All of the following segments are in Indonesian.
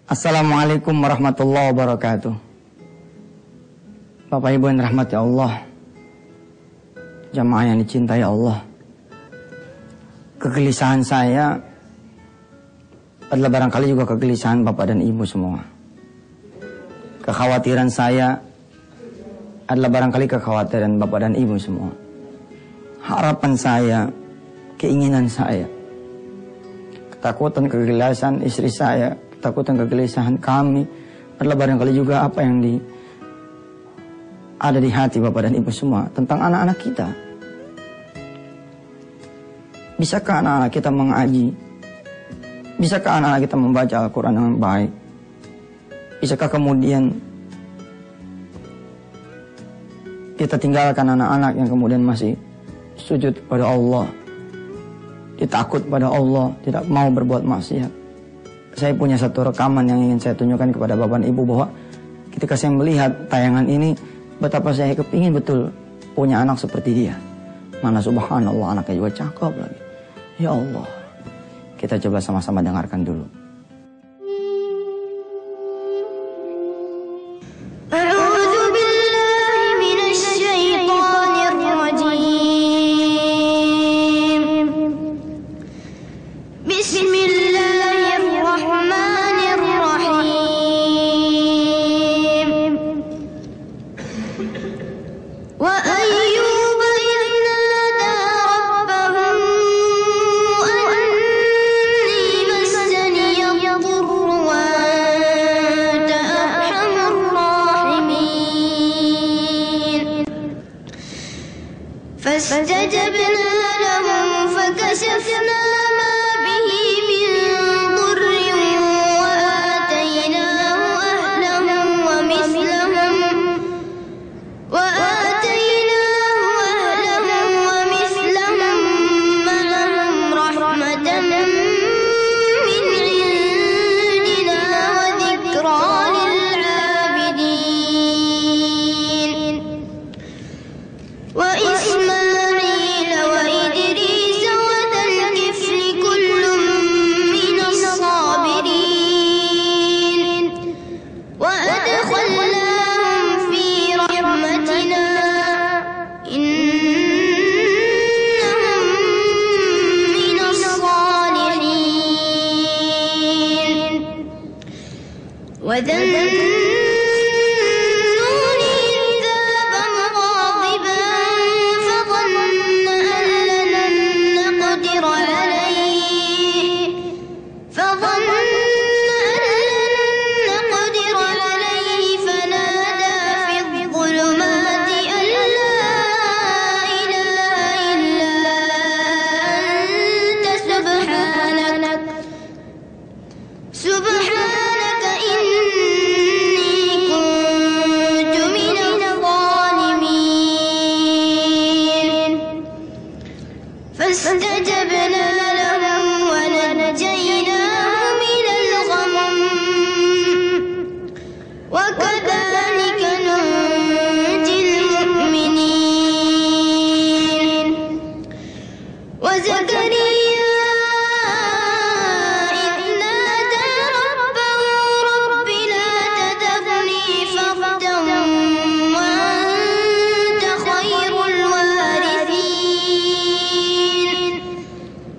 Assalamualaikum warahmatullahi wabarakatuh. Bapak Ibu yang dirahmati Allah, jamaah yang dicintai Allah, kegelisahan saya adalah barangkali juga kegelisahan Bapak dan Ibu semua. Kekhawatiran saya adalah barangkali kekhawatiran Bapak dan Ibu semua. Harapan saya, keinginan saya, ketakutan, kegelisahan istri saya, ketakutan, kegelisahan kami adalah barangkali juga apa yang ada di hati Bapak dan Ibu semua tentang anak-anak kita. Bisakah anak-anak kita mengaji? Bisakah anak-anak kita membaca Al-Quran dengan baik? Bisakah kemudian kita tinggalkan anak-anak yang kemudian masih sujud pada Allah, ditakut pada Allah, tidak mau berbuat maksiat? Saya punya satu rekaman yang ingin saya tunjukkan kepada Bapak dan Ibu, bahwa ketika saya melihat tayangan ini, betapa saya kepingin betul punya anak seperti dia. Mana subhanallah, anaknya juga cakep lagi. Ya Allah, kita coba sama-sama dengarkan dulu. فاستجبنا له فكشفنا ما به من ضر وآتيناه أهله ومثلهم معهم رحمة من عندنا وذكرى للعابدين. وإسماعيل وإدريس وذا الكفل كل من الصابرين وأدخلناهم في رحمتنا إنهم من الصالحين. سبحانك إني كنت من الظالمين. فاستجبنا له ونجيناه من الغم وكذلك ننجي المؤمنين. وزكريا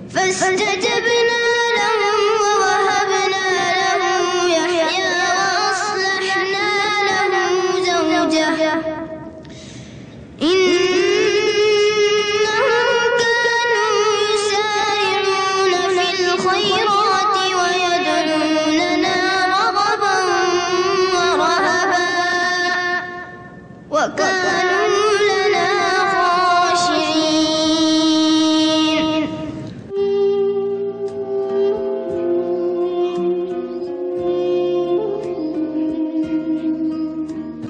فاستجبنا له ووهبنا له يحيى وأصلحنا له زوجه إنهم كانوا يسارعون في الخيرات ويدعوننا رغبا ورهبا وكانوا لنا خاشعين.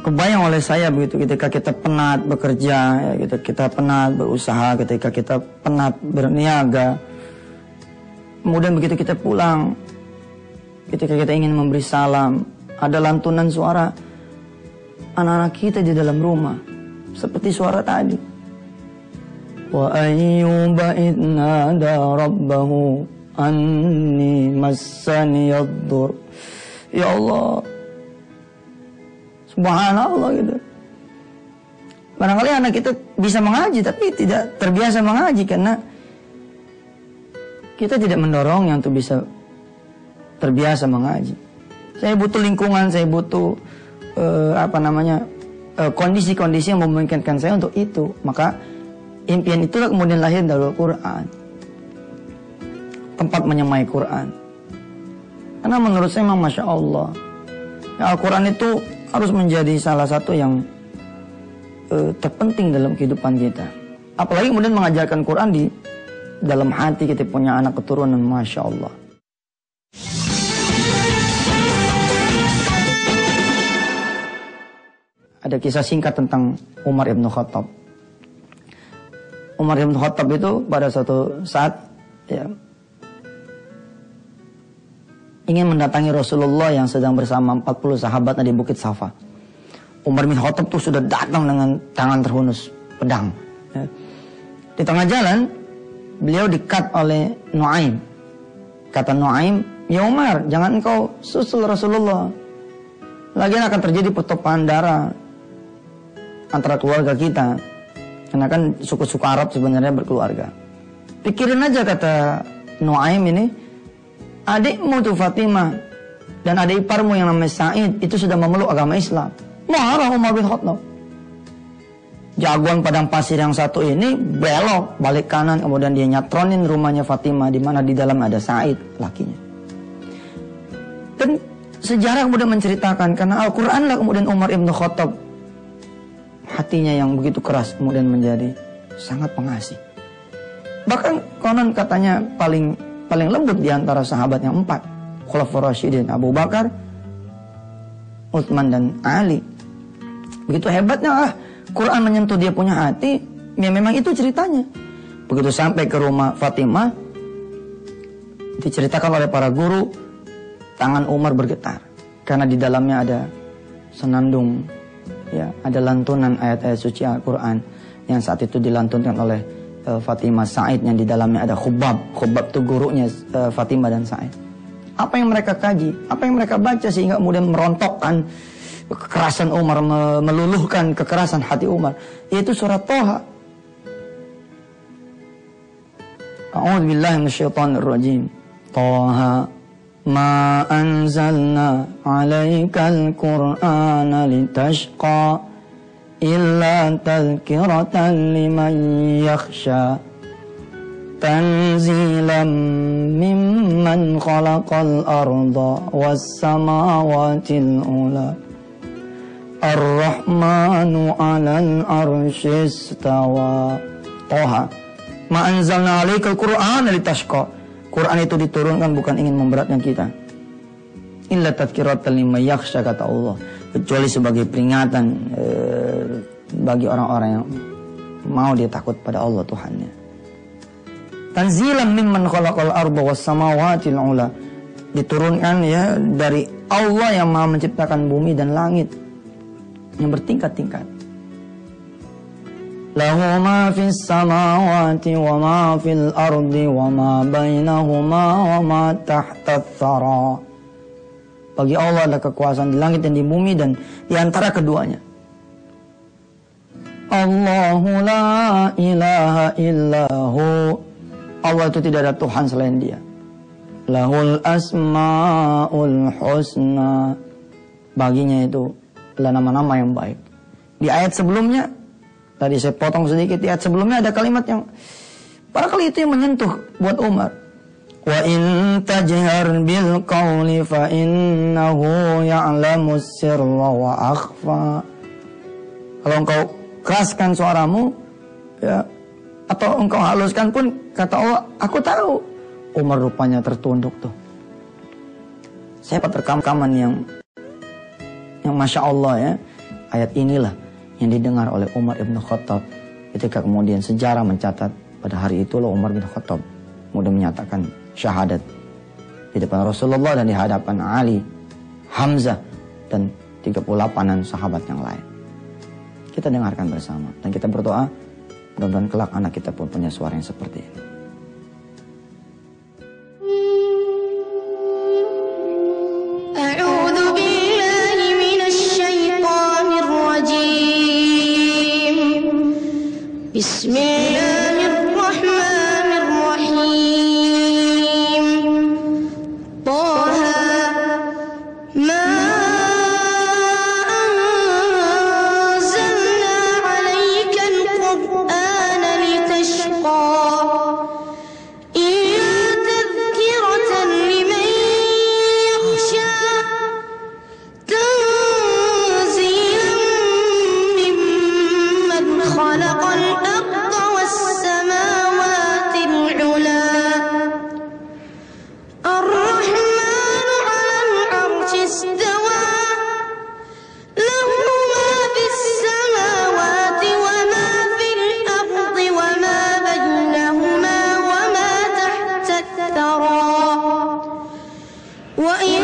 Kebayang oleh saya begitu ketika kita penat bekerja, ya, kita penat berusaha, ketika kita penat berniaga. Kemudian begitu kita pulang, ketika kita ingin memberi salam, ada lantunan suara anak-anak kita di dalam rumah, seperti suara tadi. Wa ayyuba idh nada rabbahu anni massani yaddur Ya Allah, subhanallah gitu. Barangkali anak kita bisa mengaji tapi tidak terbiasa mengaji karena kita tidak mendorongnya untuk bisa terbiasa mengaji. Saya butuh lingkungan, saya butuh kondisi-kondisi yang memungkinkan saya untuk itu. Maka impian itulah kemudian lahir dari Al-Quran, tempat menyemai Quran. Karena menurut saya memang Masya Allah, ya, Al-Quran itu harus menjadi salah satu yang terpenting dalam kehidupan kita. Apalagi kemudian mengajarkan Quran di dalam hati kita punya anak keturunan, Masya Allah. Ada kisah singkat tentang Umar ibn Khattab. Umar ibn Khattab itu pada suatu saat ya, ingin mendatangi Rasulullah yang sedang bersama 40 sahabatnya di Bukit Safa. Umar bin Khattab tuh sudah datang dengan tangan terhunus pedang. Ya. Di tengah jalan, beliau dikat oleh Nuaim. Kata Nuaim, ya Umar, jangan engkau susul Rasulullah. Lagian akan terjadi pertumpahan darah antara keluarga kita. Karena kan suku-suku Arab sebenarnya berkeluarga. Pikirin aja, kata Nuaim ini, adikmu tuh Fatimah dan adik iparmu yang namanya Sa'id itu sudah memeluk agama Islam. Marah Umar bin Khattab. Jagoan padang pasir yang satu ini belok balik kanan, kemudian dia nyatronin rumahnya Fatimah di mana di dalam ada Sa'id lakinya. Dan sejarah kemudian menceritakan karena Al-Quran lah kemudian Umar ibn Khattab hatinya yang begitu keras kemudian menjadi sangat pengasih. Bahkan konon katanya paling lembut di antara sahabat yang 4, Khulafaur Rasyidin, Abu Bakar, Utsman dan Ali. Begitu hebatnya Quran menyentuh dia punya hati, ya memang itu ceritanya. Begitu sampai ke rumah Fatimah, diceritakan oleh para guru, tangan Umar bergetar karena di dalamnya ada senandung, ya, ada lantunan ayat-ayat suci Al-Quran yang saat itu dilantunkan oleh Fatimah Sa'id, yang di dalamnya ada Khubab. Khubab itu gurunya Fatimah dan Sa'id. Apa yang mereka kaji, apa yang mereka baca sehingga kemudian merontokkan kekerasan Umar, meluluhkan kekerasan hati Umar, yaitu surat Thaha. A'udzubillahi minasyaitonirrajim. Thaha ma anzalna 'alaikal Qur'ana litashqa illa tadhkiratan liman yakhsha tanzilan mimman khalaqal arda was samawatil ula ar-rahmanu 'alal arsy istawa. Thaha ma anzalna 'alaikal Qur'ana litashqa. Quran itu diturunkan bukan ingin memberatkan kita, illa tadhkiratan liman yakhsha, kata Allah, kecuali sebagai peringatan bagi orang-orang yang mau dia takut pada Allah Tuhannya. Tanzilan mimman khalaqal arda was samawatil ula, diturunkan ya dari Allah yang Maha menciptakan bumi dan langit yang bertingkat-tingkat. Lahu ma fis samawati wa ma fil ardi wa ma bainahuma wa ma tahta tsara. Bagi Allah ada kekuasaan di langit dan di bumi dan di antara keduanya. Allahu la ilaha illahu. Allah itu tidak ada Tuhan selain Dia. Lahul asmaul husna. Baginya itu adalah nama-nama yang baik. Di ayat sebelumnya, tadi saya potong sedikit, di ayat sebelumnya ada kalimat yang barangkali itu yang menyentuh buat Umar. Wa in tajhar bil qawli fa innahu ya'lamus sirra wa akhfa. Kalau engkau keraskan suaramu, ya, atau engkau haluskan pun, kata Allah, aku tahu. Umar rupanya tertunduk tuh. Saya dapat rekaman yang Masya Allah ya. Ayat inilah yang didengar oleh Umar ibn Khattab ketika kemudian sejarah mencatat pada hari itulah Umar bin Khattab kemudian menyatakan syahadat di depan Rasulullah dan di hadapan Ali, Hamzah dan 38an sahabat yang lain. Kita dengarkan bersama dan kita berdoa mudah-mudahan kelak anak kita pun punya suara yang seperti ini. أعوذ Bismillahirrahmanirrahim. Taha ma anzalna 'alaika al-Qur'ana litashqa illa tadhkiratan liman yakhsha tanzilan mimman khalaqal arda was-samawati al-'ula. الرحمن على العرش استوى له ما في السماوات وما في الأرض وما بينهما وما تحت الثرى وإن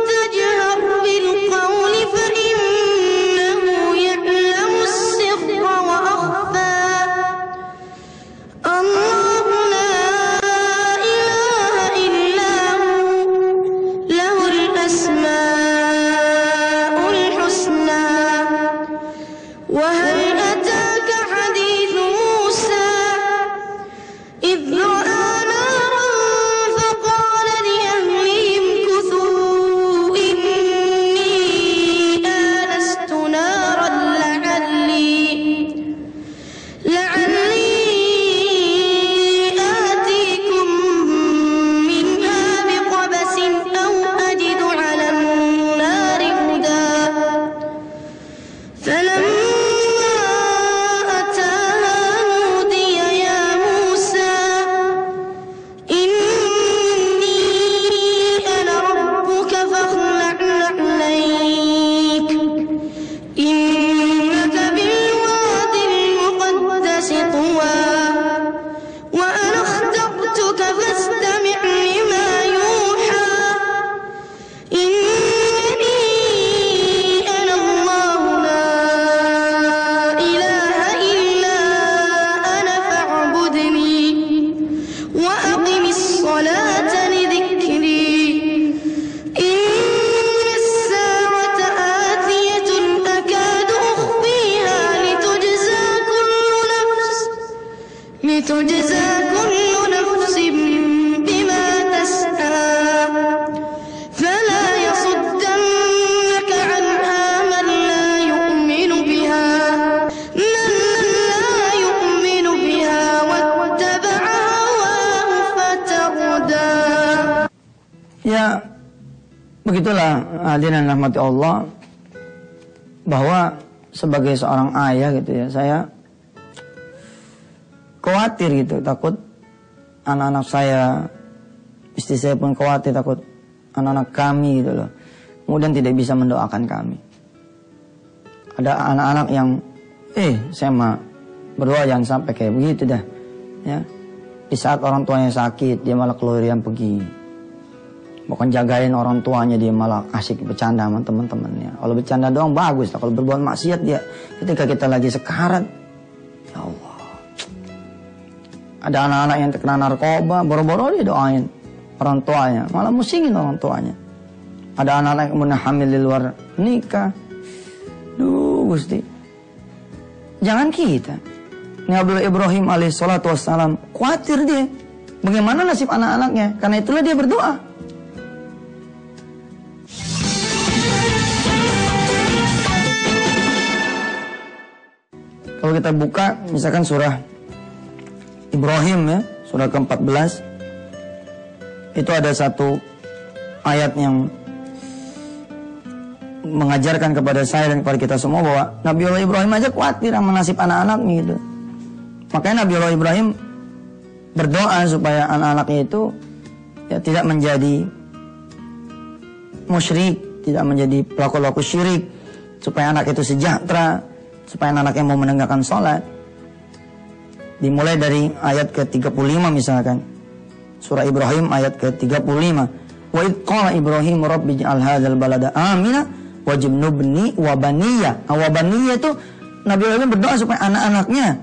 تجهر بالقول فإنه يعلم السر وأخفى الله لا إله إلا هو له الأسماء الحسنى وهل أتاك حديث موسى إذ رأى نارا فقال لأهلهم كثوا إني آنست نارا لعلي آتيكم منها بقبس أو أجد على النار هدى فلما أتاها نودي يا موسى إني أنا ربك فاخلع نعليك إنك بالوادي المقدس طوى وأنا اخترتك فاستمع لما يوحى إنني أنا الله لا إله إلا أنا فاعبدني وأقم الصلاة لذكري إن الساعة آتية أكاد أخفيها لتجزى كل نفس بما تسعى فلا يصدنك عنها من لا يؤمن بها واتبع هواه فتردى. Ya, begitulah hadirin rahmati Allah, bahwa sebagai seorang ayah gitu ya, saya khawatir gitu, takut anak-anak saya, istri saya pun khawatir, takut anak-anak kami gitu loh, kemudian tidak bisa mendoakan kami. Ada anak-anak yang, saya mah berdoa jangan sampai kayak begitu dah, ya. Di saat orang tuanya sakit, dia malah keluyuran pergi. Bukan jagain orang tuanya, dia malah asik bercanda sama teman-temannya. Kalau bercanda doang bagus lah, kalau berbuat maksiat dia ketika kita lagi sekarat, ya Allah. Ada anak-anak yang terkena narkoba, boro-boro dia doain orang tuanya, malah musingin orang tuanya. Ada anak-anak yang kemudian hamil di luar nikah. Duh Gusti, jangan kita. Nabi Ibrahim alaihissalatu wassalam khawatir dia, bagaimana nasib anak-anaknya, karena itulah dia berdoa. Kalau kita buka misalkan surah Ibrahim ya, surah ke-14, itu ada satu ayat yang mengajarkan kepada saya dan kepada kita semua bahwa Nabiullah Ibrahim aja khawatir sama nasib anak-anaknya gitu. Makanya Nabiullah Ibrahim berdoa supaya anak-anaknya itu ya tidak menjadi musyrik, tidak menjadi pelaku-pelaku syirik, supaya anak itu sejahtera, supaya anak-anaknya mau menegakkan sholat. Dimulai dari ayat ke-35 misalkan, surah Ibrahim ayat ke-35. Wa idh qala Ibrahim rabbi ij'al hadzal balada amina wajibnubni wa baniya. Wa baniya itu Nabi Ibrahim berdoa supaya anak-anaknya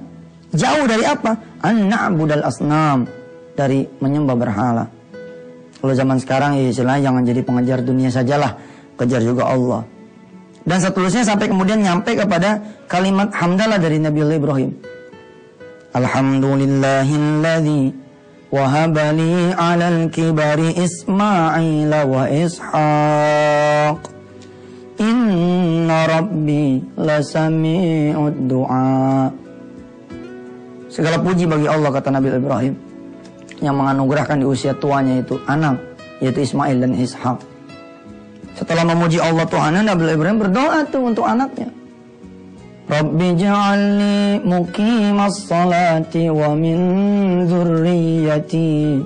jauh dari apa? An na'budal asnam, dari menyembah berhala. Kalau zaman sekarang ya istilahnya jangan jadi pengejar dunia sajalah, kejar juga Allah. Dan seterusnya sampai kemudian nyampe kepada kalimat hamdalah dari Nabi Ibrahim. Alhamdulillahilladzi wahaba li 'alal kibari Ismail wa Ishaq. Inna rabbi lasami'ud du'a. Segala puji bagi Allah, kata Nabi Ibrahim, yang menganugerahkan di usia tuanya itu anak, yaitu Ismail dan Ishak. Setelah memuji Allah Tuhan, Nabi Ibrahim berdoa tuh untuk anaknya. Rabbi ja'alni muqimas salati wa min dzurriyyati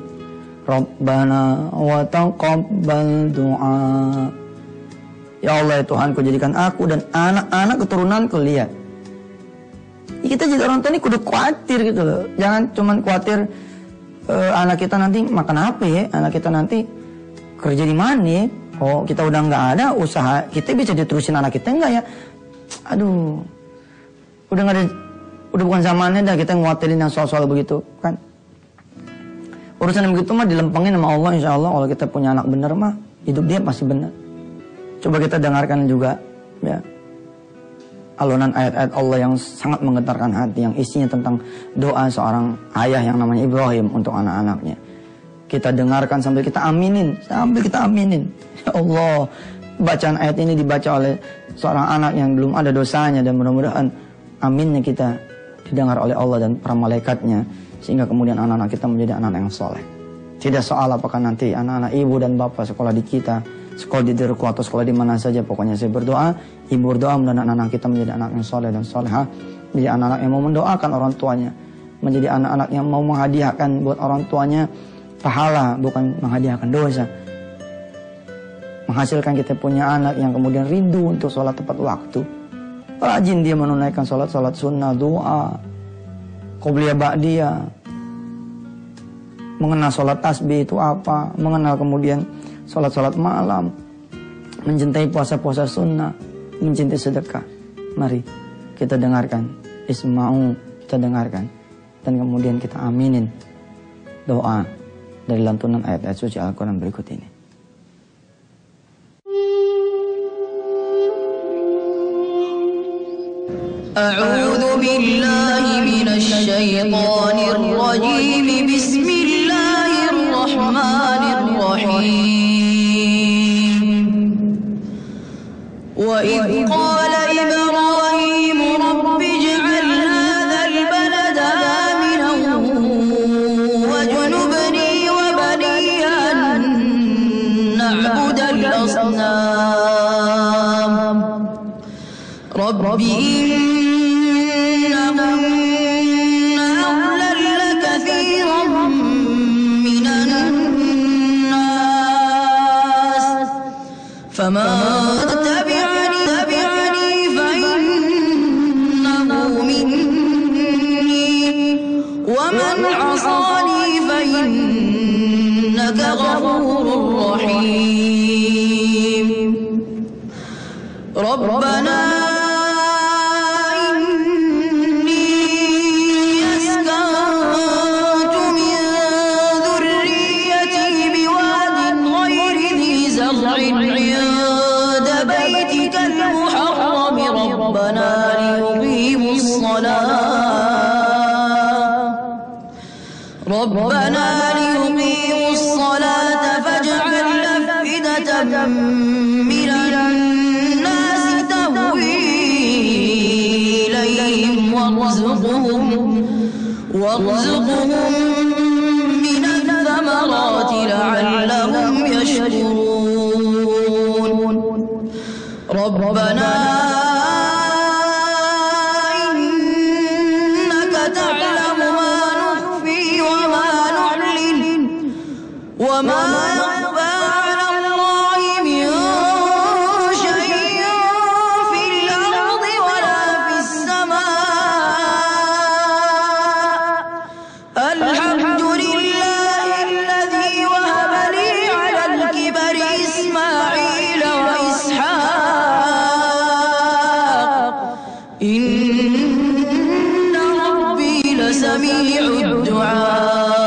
Rabbana wa taqabbal du'a. Ya Allah ya Tuhanku, jadikan aku dan anak-anak keturunanku. Lihat, kita jadi orang tua ini kudu khawatir gitu loh. Jangan cuman khawatir anak kita nanti makan apa ya, anak kita nanti kerja di mana ya. Oh, kita udah nggak ada usaha, kita bisa diterusin anak kita nggak ya? Aduh, udah nggak ada, udah bukan zamannya dah kita ngkhawatirin yang soal-soal begitu kan. Urusan yang begitu mah dilempengin sama Allah, insya Allah. Kalau kita punya anak bener mah, hidup dia pasti bener. Coba kita dengarkan juga ya alunan ayat-ayat Allah yang sangat menggetarkan hati, yang isinya tentang doa seorang ayah yang namanya Ibrahim untuk anak-anaknya. Kita dengarkan sambil kita aminin, Ya Allah, bacaan ayat ini dibaca oleh seorang anak yang belum ada dosanya, dan mudah-mudahan aminnya kita didengar oleh Allah dan para malaikatnya, sehingga kemudian anak-anak kita menjadi anak yang soleh. Tidak soal apakah nanti anak-anak ibu dan bapak sekolah di kita, sekolah di Dirku atau sekolah di mana saja, pokoknya saya berdoa, ibu berdoa mudah-mudahan anak kita menjadi anak yang soleh dan soleha, menjadi anak-anak yang mau mendoakan orang tuanya, menjadi anak-anak yang mau menghadiahkan buat orang tuanya pahala, bukan menghadiahkan dosa. Menghasilkan kita punya anak yang kemudian rindu untuk sholat tepat waktu, rajin dia menunaikan sholat sunnah, doa, qobliyah ba'diyah, mengenal sholat tasbih itu apa, mengenal kemudian sholat malam, mencintai puasa sunnah, mencintai sedekah. Mari kita dengarkan, isma'u, kita dengarkan, dan kemudian kita aminin doa dari lantunan ayat-ayat suci Al-Quran berikut ini. A'udzu billahi minasy syaithanir rajim. Bismillahirrahmanirrahim. Wa idh qala Ibrahim rabbi ij'al hadzal balada aminan wajnubni wa baniya an na'budal asnam. Rabbi فمن تبعني فإنه مني ومن عصاني فإنك غفور رحيم. ربنا إني أسكنت من ذريتي بواد غير ذي زرع بيتك المحرم ربنا ليقيموا الصلاة فاجعل أفئدة من الناس تهوي إليهم وارزقهم من الثمرات لعلهم يشكرون. ربنا إنك تعلم ما نخفي وما نعلن وما يخفى على الله من شيء في الأرض ولا في السماء. الحمد لله الذي وهب لي على الكبر إسماعيل إن ربي لسميع الدعاء.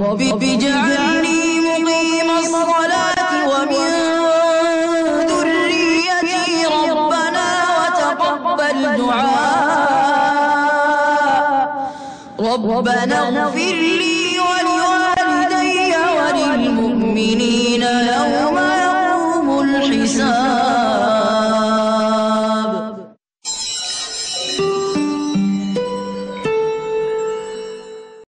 رب اجعلني مقيم الصلاة ومن ذريتي ربنا وتقبل دعاء. ربنا اغفر لي ولوالدي وللمؤمنين